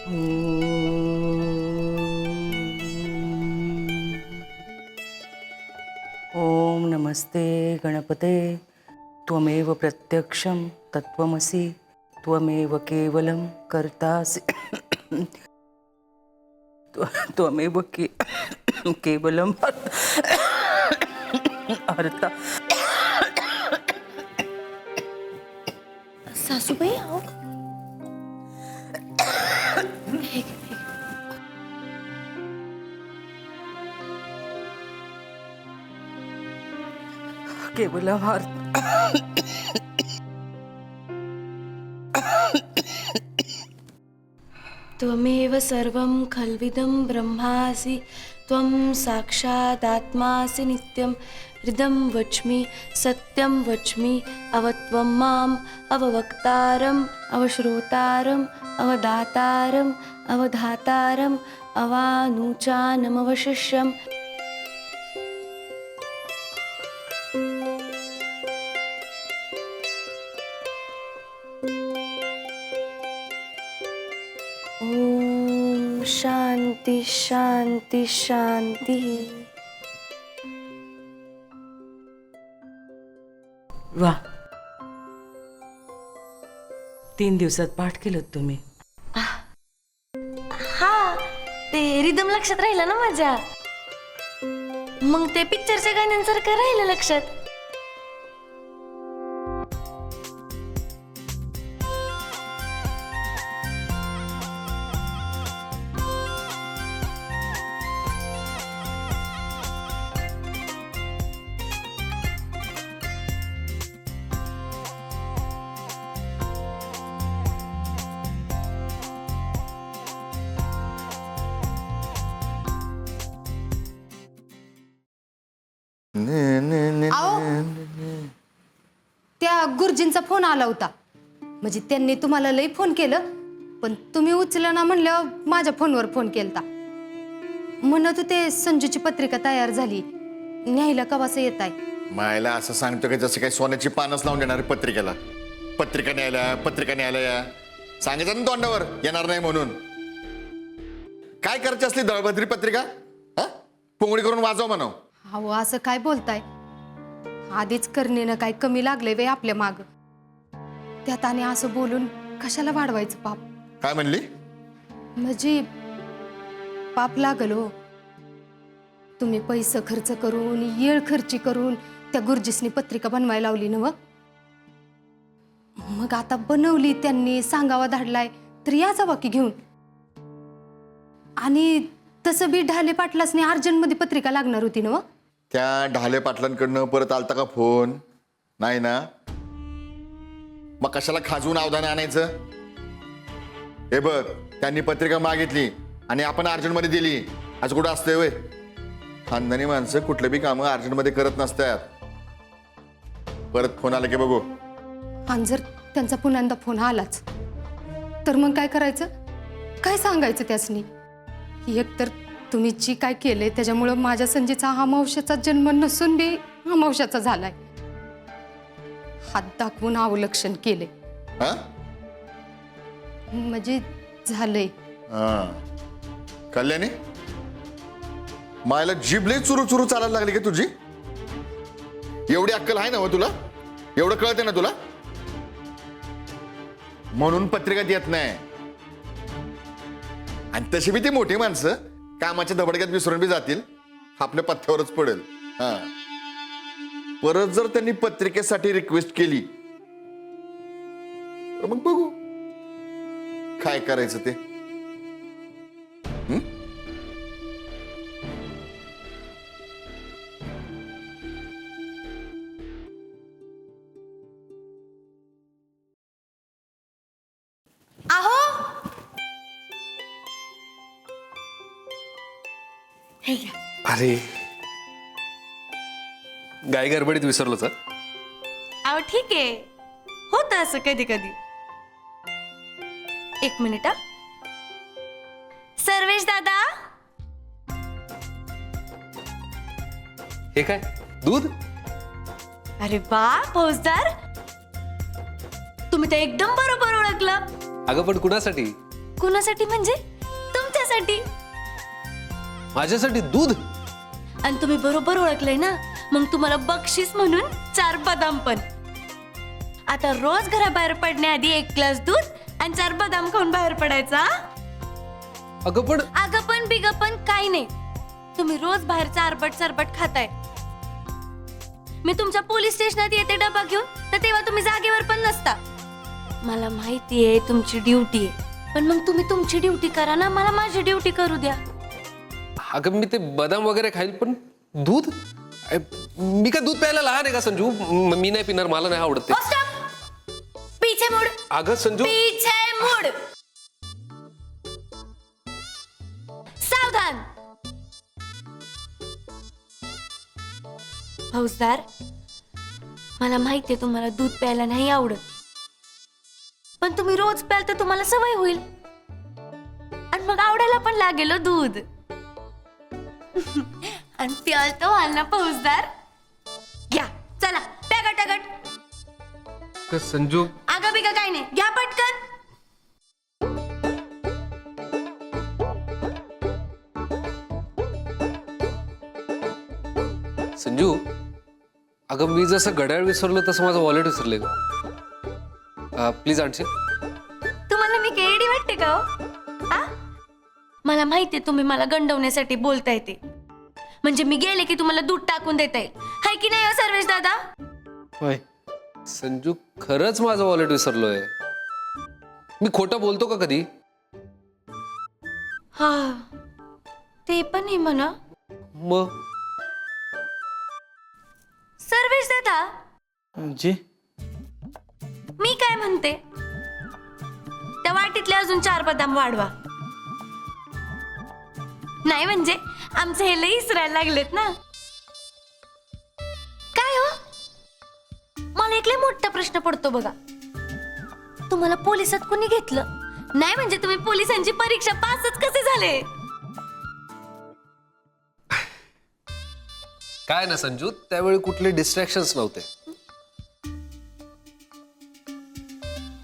ओम नमस्ते गणपते त्वमेव प्रत्यक्षं तत्त्वमसि त्वमेव केवलं कर्तासि त्वमेव केवलं अर्था सासूबाई आओ केवलं त्वमेव सर्वं खल्विदं ब्रह्मासि त्वं साक्षादात्मासि नित्यं हृदं वच्मि सत्यं वच्मि अवत्वं माम् अववक्तारम् अवश्रोतारम् अवदातारम् अवधातारम् अवानुचानमवशिष्यम् ओम शांति शांति शांति। वा 3 दिवसात पाठ केलं तुम्ही. हा ते रिदम लक्षात राहिलं ना माझ्या, मग ते पिक्चरच्या गाण्यांसारखं राहिलं लक्षात. आओ, त्या गुरुजींचा फोन आला होता. म्हणजे त्यांनी तुम्हाला लई फोन केलं, पण तुम्ही उचलला ना म्हणलं माझ्या फोनवर फोन केलता. म्हणत होते संजूची पत्रिका तयार झाली, न्यायला कवासं येत आहे. मायला असं सांगतो की जसं काही सोन्याची पानच लावून देणार पत्रिकेला. पत्रिका न्यायला या सांगायचं ना तोंडावर येणार नाही म्हणून. काय करायची असली दळभद्री पत्रिका? हा, पुंगडी करून वाजव म्हणाव. अहो असं काय बोलताय? आधीच करणेनं काय कमी लागले वे आपल्या माग. त्यात आणि असं बोलून कशाला वाढवायचं पाप? काय म्हणली? म्हणजे पाप लागल हो. तुम्ही पैसे खर्च करून येळ खर्ची करून त्या गुरुजीसनी पत्रिका बनवायला लावली ना. मग आता बनवली त्यांनी, सांगावा धाडलाय तर या जावा की घेऊन. आणि तसं बी ढाले पाटलासनी अर्जंटमध्ये पत्रिका लागणार होती ना. त्या ढाले पाटलांकडनं परत आलता का फोन? नाही ना. मग कशाला खाजवून अवधान आणायचं? हे बघ, त्यांनी पत्रिका मागितली आणि आपण अर्जंटमध्ये दिली. आज कुठं असतंय वय? खानदानी माणसं कुठले बी कामं अर्जंटमध्ये करत नसतात. परत फोन आला की बघू. आणि जर त्यांचा पुन्हा फोन आलाच तर मग काय करायचं? काय सांगायचं त्यासनी? एक तर तुम्ही जी काय केले त्याच्यामुळं माझ्या संजीचा अमावस्याचा जन्म नसून बी अमावस्याचा झालाय. हात दाखवून अवलक्षण केले हा म्हणजे झालंय. कल्याणी, मायला जीभ लई चुरू चुरू चालायला लागली का तुझी? एवढी अक्कल आहे ना हो तुला? एवढं कळते ना तुला? म्हणून पत्रिका देत नाही. आणि तशी बी ती मोठी माणसं कामाच्या धबडक्यात विसरून बी जातील, आपल्या पथ्यावरच पडेल. हा, परत जर त्यांनी पत्रिकेसाठी रिक्वेस्ट केली तर मग बघू काय करायचं ते. आहो हे घ्या. अरे गाय गडबडीत विसरलो सर. अहो ठीक आहे, होतं असं कधी कधी. 1 मिनिट हा. सर्वेश दादा, हे काय दूध? अरे वा फौजदार, तुम्ही तर एकदम बरोबर ओळखलं. अगं पण कुणासाठी? कुणासाठी म्हणजे तुमच्यासाठी. माझ्यासाठी दूध? आणि तुम्ही बरोबर ओळखलंय ना, मग तुम्हाला बक्षीस म्हणून 4 बदाम पण. आता रोज घराबाहेर पडण्याआधी 1 ग्लास दूध आणि 4 बदाम खाऊन बाहेर पडायचा. अगं पण आगपण बिगपण काही नाही. तुम्ही रोज बाहेर चारबट सरबट खाताय. मी तुमच्या पोलीस स्टेशनात येते डबा घेऊन, तर तेव्हा तुम्ही जागेवर पण नसता. मला माहिती आहे तुमची ड्युटी आहे, पण मग तुम्ही तुमची ड्युटी करा ना, मला माझी ड्युटी करू द्या. अगं मी ते बदाम वगैरे खाईल, पण दूध? मी काय दूध प्यायला लहान आहे का संजू? मी नाही पिणार, मला नाही आवडत ते. Oh, stop! पीछे मुड़. अगं संजू, पीछे मुड़. सावधान. फौजदार, मला माहितीये तुम्हाला दूध प्यायला नाही आवडत, पण तुम्ही रोज प्याल तर तुम्हाला सवय होईल आणि मग आवडायला पण लागेल दूध. आणि प्याल तो व्हाल ना फौजदार. घ्या चला, प्या गटागट. संजू आगा बिगा काही नाही, घ्या पटकन. संजू, अगं मी जसं घड्याळ विसरलो तसं माझं वॉलेट विसरले ग. प्लीज आणशील? तुम्हाला मी केडी वाटते का हो? आ? मला माहितीये तुम्ही मला गंडवण्यासाठी बोलताय ते. म्हणजे मी गेले की तुम्हाला दूध टाकून देता येईल, हाय की नाही हो सर्वेश दादा? होय. संजू, खरंच माझं वॉलेट विसरलोय. मी खोटं बोलतो का कधी? हा, ते पण आहे म्हणा. मग सर्वेश दादा, जी? मी काय म्हणते, त्या वाटीतले अजून 4 बदाम वाढवा. नाही म्हणजे आमचे हे लई इसरायला लागलेत ना. काय हो, मला एक लई मोठा प्रश्न पडतो बघा. तुम्हाला पोलिसात कोणी घेतलं नाही, म्हणजे तुम्ही पोलिसांची परीक्षा पासच कसे झाले? काय ना संजू, त्यावेळी कुठले डिस्ट्रॅक्शन्स नव्हते.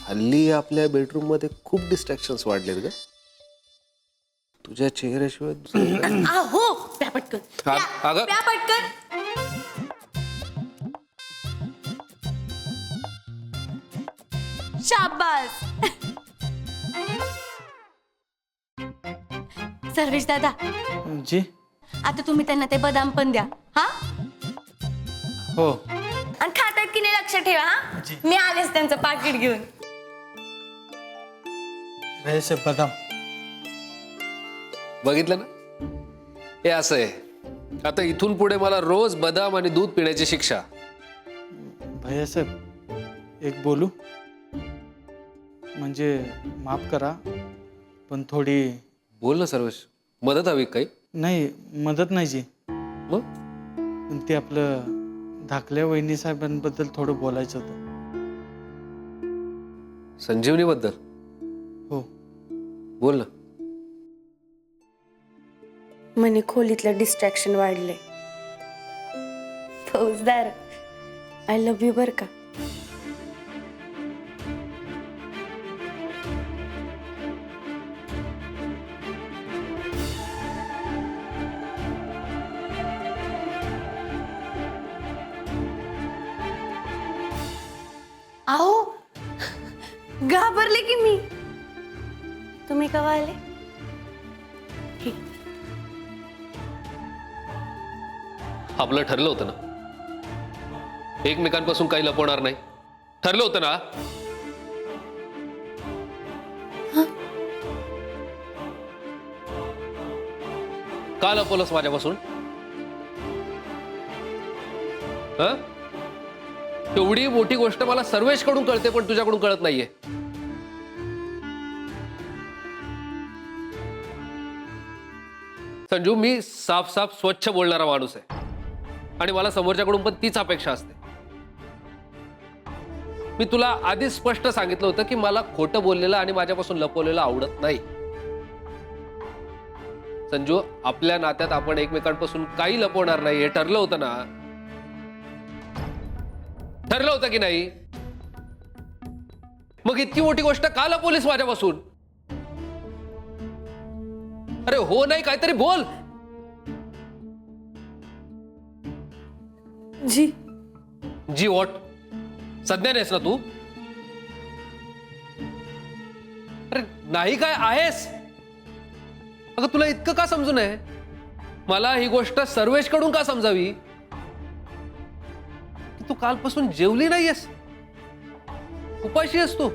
हल्ली आपल्या बेडरूम मध्ये खूप डिस्ट्रॅक्शन्स वाढलेत ग. तुझ्या चेहऱ्याशिवाय दुसरं काय? हो, प्या पटकन. अगं. प्या पटकन. शाबास. सर्वेश दादा, जी? आता तुम्ही त्यांना ते बदाम पण द्या. हा, हो. आणि खातात की नाही लक्ष ठेवा. हा, मी आलेच त्यांचं पाकिट घेऊन. वैसे बदाम. बघितलं ना, हे असं आहे. आता इथून पुढे मला रोज बदाम आणि दूध पिण्याची शिक्षा. भैया साहेब, एक बोलू? म्हणजे माफ करा, पण थोडी. बोल ना सर्वेश, मदत हवी काही? नाही, मदत नाही जी. मग पण ते आपलं धाकल्या वहिनी साहेबांबद्दल थोडं बोलायचं होतं. संजीवनी बद्दल हो. बोल ना. म्हणे खोलीतलं डिस्ट्रॅक्शन वाढले. फौजदार, आय लव्ह यू बर का. आओ, घाबरले की मी. तुम्ही केव्हा आले? ठीक. आपलं ठरलं होतं ना, एकमेकांपासून काही लपवणार नाही. ठरलं होतं ना. का लपवलंस माझ्यापासून? एवढी मोठी गोष्ट मला सर्वेश कडून कळते, पण तुझ्याकडून कळत नाहीये. संजू, मी साफ साफ स्वच्छ बोलणारा माणूस आहे आणि मला समोरच्याकडून पण तीच अपेक्षा असते. मी तुला आधी स्पष्ट सांगितलं होतं की मला खोटं बोललेलं आणि माझ्यापासून लपवलेलं आवडत नाही. संजू, आपल्या नात्यात आपण एकमेकांपासून काही लपवणार नाही, हे ठरलं होतं ना. ठरलं होतं की नाही? मग इतकी मोठी गोष्ट का लपवलीस माझ्यापासून? अरे हो नाही काहीतरी बोल. जी जी वॉट? सज्ञान आहेस ना तू? अरे नाही काय आहेस? अगं तुला इतकं का समजू नये? मला ही गोष्ट सर्वेश कडून का समजावी? तू कालपासून जेवली नाहीयेस, उपाशी आहेस तू.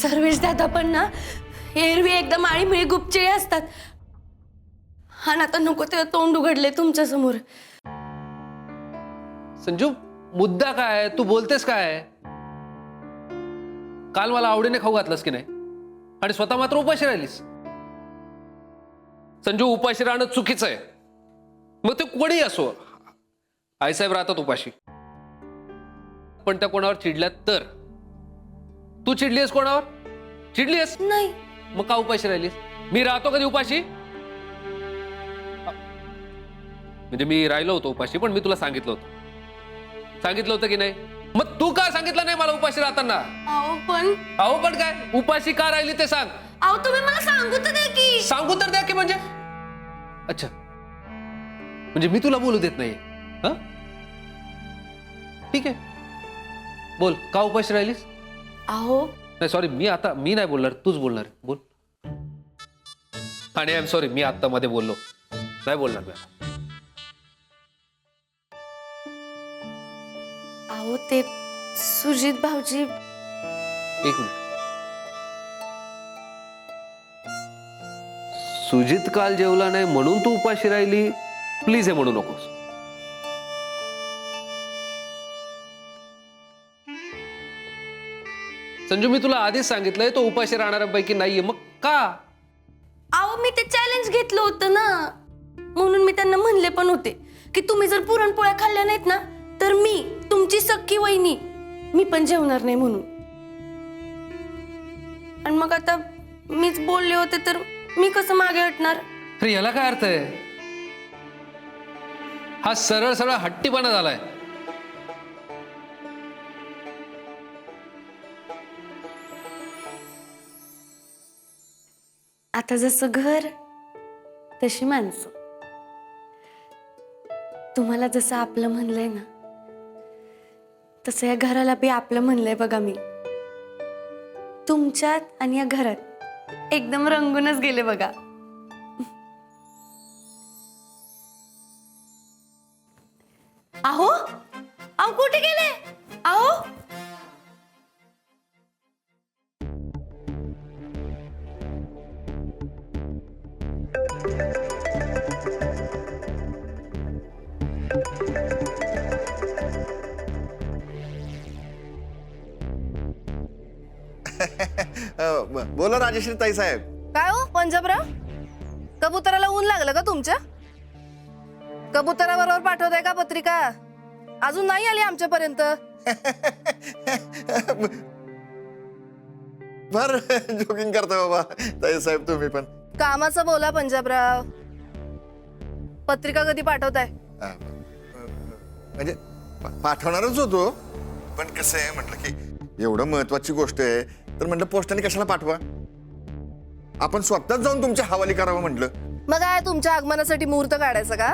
सर्वेश दादा पण ना एरवी एकदम आळीमिळी गुपचिळे असतात. हा ना आता नको तेव्हा तोंड उघडले तुमच्या समोर. संजू, मुद्दा काय? तू बोलतेस काय? काल मला आवडीने खाऊ घातलंस की नाही आणि स्वतः मात्र उपाशी राहिलीस. संजू, उपाशी राहणं चुकीचं आहे. मग ते कोणी असो, आईसाहेब राहतात उपाशी, पण त्या कोणावर चिडल्यात तर. तू चिडलीस कोणावर? चिडलीस नाही. मग का उपाशी राहिलीस? मी राहतो कधी उपाशी? म्हणजे मी राहिलो होतो उपाशी, पण मी तुला सांगितलं होतं की नाही? मग तू का सांगितलं नाही मला उपाशी राहताना? अहो पण काय, उपाशी का राहिली ते सांग. अहो तुम्ही मला सांगू तर द्या की. सांगू तर द्या की म्हणजे? अच्छा, म्हणजे मी तुला बोलू देत नाही? ठीक आहे, बोल, का उपाशी राहिलीस? अहो नाही सॉरी, मी नाही बोलणार, तूच बोलणार. बोल. आणि आय एम सॉरी, मी आता मध्ये बोललो, नाही बोलणार मी आता. अहो ते सुजित भाऊजी. एक मिनिट. सुजित काल जेवला नाही म्हणून तू उपाशी राहिली, प्लीज हे म्हणू नकोस. संजू, मी तुला आधीच सांगितलंय तो उपाशी राहणाऱ्यांपैकी नाहीये. मग का? अहो मी ते चॅलेंज घेतलं होतं ना, म्हणून मी त्यांना म्हणले पण होते की तुम्ही जर पुरणपोळ्या खाल्ल्या नाहीत ना तर मी तुमची सख्खी वहिनी मी पण जेवणार नाही म्हणून. आणि मग आता मीच बोलले होते तर मी कसं मागे हटणार? अरे याला काय अर्थ आहे? हा सरळ सरळ हट्टीपणा झालाय. आता जसं घर तशी माणसं. तुम्हाला जसं आपलं म्हणलंय ना तसं या घराला बी आपलं म्हणलंय बघा मी. तुमच्यात आणि या घरात एकदम रंगूनच गेले बघा. अहो अहो कुठे गेले? अहो बोला राजेश्री ताई साहेब. काय हो पंजाबराव, कबुतराला ऊन लागलं का तुमच्या? कबुतराबरोबर पाठवताय का पत्रिका? अजून नाही आली आमच्यापर्यंत. बर जोकिंग करता बाबा ताई साहेब तुम्ही पण. कामाचं बोला पंजाबराव, पत्रिका कधी पाठवताय? म्हणजे पाठवणारच होतो, पण कसं आहे म्हटलं की एवढं महत्वाची गोष्ट आहे तर म्हटलं पोस्टाने कशाला पाठवा, आपण स्वतःच जाऊन तुमच्या हवाली करावं म्हटलं. मग काय तुमच्या आगमनासाठी मुहूर्त काढायचं का?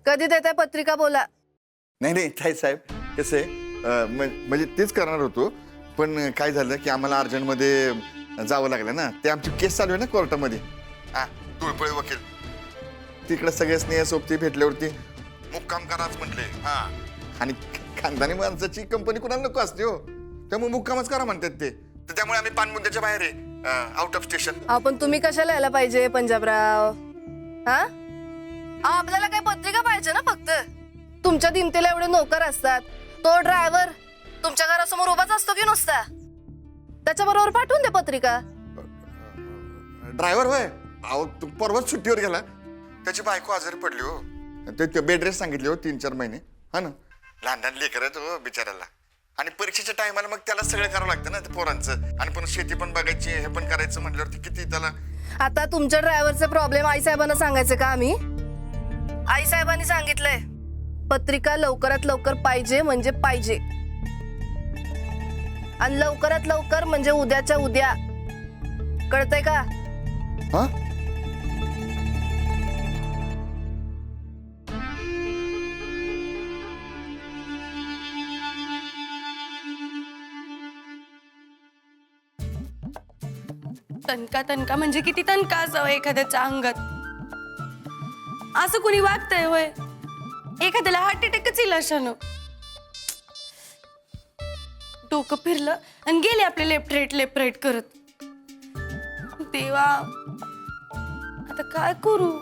कधी देताय पत्रिका बोला. नाही ताई साहेब, कसं आहे म्हणजे तेच करणार होतो, पण काय झालं की आम्हाला अर्जंटमध्ये जावं लागलं ना. ते आमची केस चालू आहे ना कोर्टामध्ये. तुळपळे वकील तिकडे सगळे स्नेह सोबती भेटल्यावरती मुक्काम कराच म्हटले. आणि खानदानी माणसाची कंपनी कुणाला नको असते हो, त्यामुळे मुक्कामच करा म्हणतात ते. तर त्यामुळे आम्ही पानमुद्द्याच्या बाहेर आहे, आउट ऑफ स्टेशन. आपण तुम्ही कशाला यायला पाहिजे पंजाबराव? आपल्याला काय पत्रिका पाहिजे ना फक्त. तुमच्या दिमतीला एवढे नोकर असतात, तो ड्रायव्हर तुमच्या घरासमोर उभाच असतो की नुसता? त्याच्याबरोबर पाठवून दे पत्रिका. ड्रायव्हर होय, अहो तू परवाच सुट्टीवर गेला, त्याची बायको आजारी पडली हो. ते बेड रेस्ट सांगितली हो 3-4 महिने. हा ना, लहान लहान लेकर आहेत हो बिचाराला. आणि परीक्षेच्या टायमाला मग त्याला सगळं करावं लागतं ना ते पोरांचं, आणि पण शेती पण बघायची, हे पण करायचं म्हटल्यावरती किती त्याला. आता तुमच्या ड्रायव्हरचे प्रॉब्लेम आई साहेबांना सांगायचे का आम्ही? आई साहेबांनी सांगितलंय पत्रिका लवकरात लवकर पाहिजे म्हणजे पाहिजे, आणि लवकरात लवकर म्हणजे उद्याच्या उद्या. कळतंय का? हा तणका तणका म्हणजे किती तणका असावं एखाद्याच्या अंगात? असं कुणी वागतंय होय? एखाद्याला हार्ट अटॅकच येईल अशानं. डोकं फिरलं आणि गेले आपले लेफ्ट राईट करत. देवा, आता काय करू?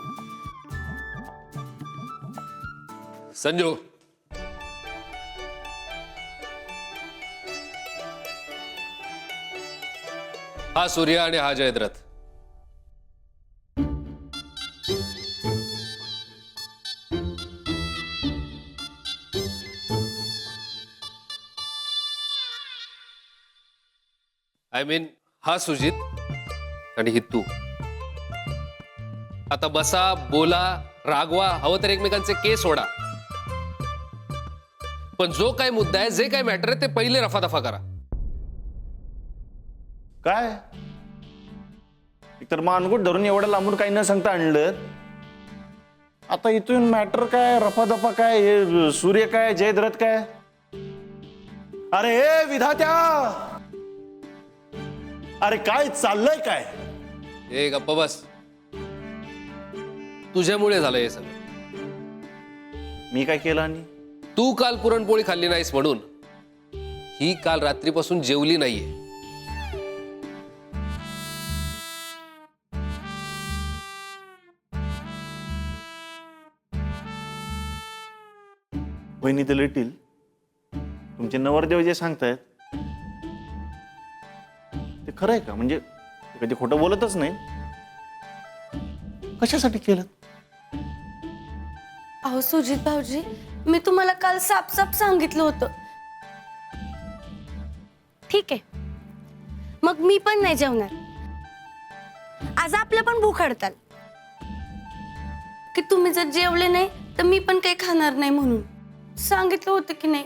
संजू, हा सूर्य आणि हा जयद्रथ. आय मीन हा सुजित आणि ही तू. आता बसा, बोला, रागवा, हवं तर एकमेकांचे केस सोडा, पण जो काय मुद्दा आहे, जे काय मॅटर आहे, ते पहिले रफादफा करा. काय एकतर मानगुट धरून एवढं लांबून काही न सांगता आणलं. आता इथून मॅटर काय, रफादफा काय, हे सूर्य काय, जयद्रथ काय? अरे हे विधात्या, अरे काय चाललंय काय? ए गप्पा बस. तुझ्यामुळे झालं हे सगळं. मी काय केलं? आणि तू काल पुरणपोळी खाल्ली नाहीस म्हणून ही काल रात्रीपासून जेवली नाहीये. वहिनी ते लिटील, तुमचे नवरदेव जे सांगतायत ते खरं आहे का? म्हणजे ते कधी खोटं बोलतच नाही. कशासाठी केलं? अहो सुजित भाऊजी, मी तुम्हाला काल साफ सांगितलं होतं. ठीक आहे, मग मी पण नाही जेवणार. आज आपलं पण भूक हडताल की तुम्ही जर जेवले नाही तर मी पण काही खाणार नाही म्हणून सांगितलं होतं की नाही?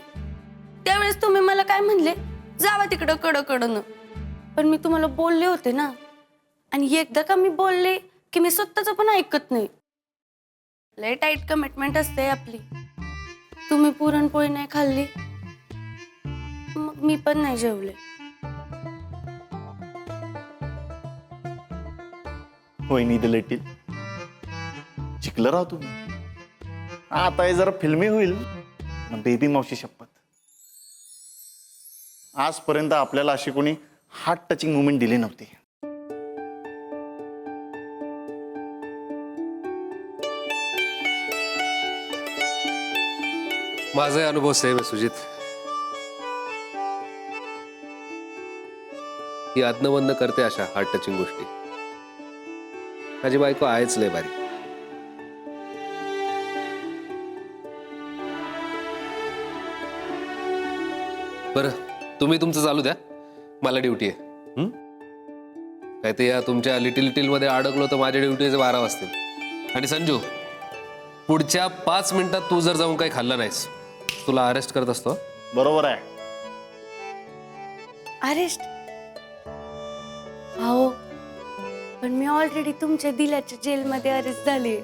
त्यावेळेस तुम्ही मला काय म्हणले? जावा तिकडं कडकडनं. पण मी तुम्हाला बोलले होते ना, आणि एकदा का मी बोलले की मी स्वतःच पण ऐकत नाही. लय टाईट कमिटमेंट असते आपली. तुम्ही पुरणपोळी नाही खाल्ली, मग मी पण नाही जेवले. वहिनी ते लिटील, शिकलं राव तुम्ही. आता हे जरा फिल्मी होईल. बेबी मावशी शपथ, आजपर्यंत आपल्याला अशी कोणी हार्ट टचिंग मुवमेंट दिली नव्हती. माझा अनुभव सेम आहे सुजित. ही अदनबंद करते अशा हार्ट टचिंग गोष्टी. माझी बायको आहेच लय भारी. बरं, तुम्ही तुमचं चालू द्या, मला ड्युटी आहे. काय ते या तुमच्या लिटिल मध्ये अडकलो तर माझ्या ड्युटीचे 12 वाजतील. आणि संजू, पुढच्या 5 मिनिटात तू जर जाऊन काही खाल्लं नाहीस, तुला अरेस्ट करत असतो. बरोबर आहे. अरेस्ट? हो, पण मी ऑलरेडी तुमच्या दिल्याच्या जेलमध्ये अरेस्ट झाली.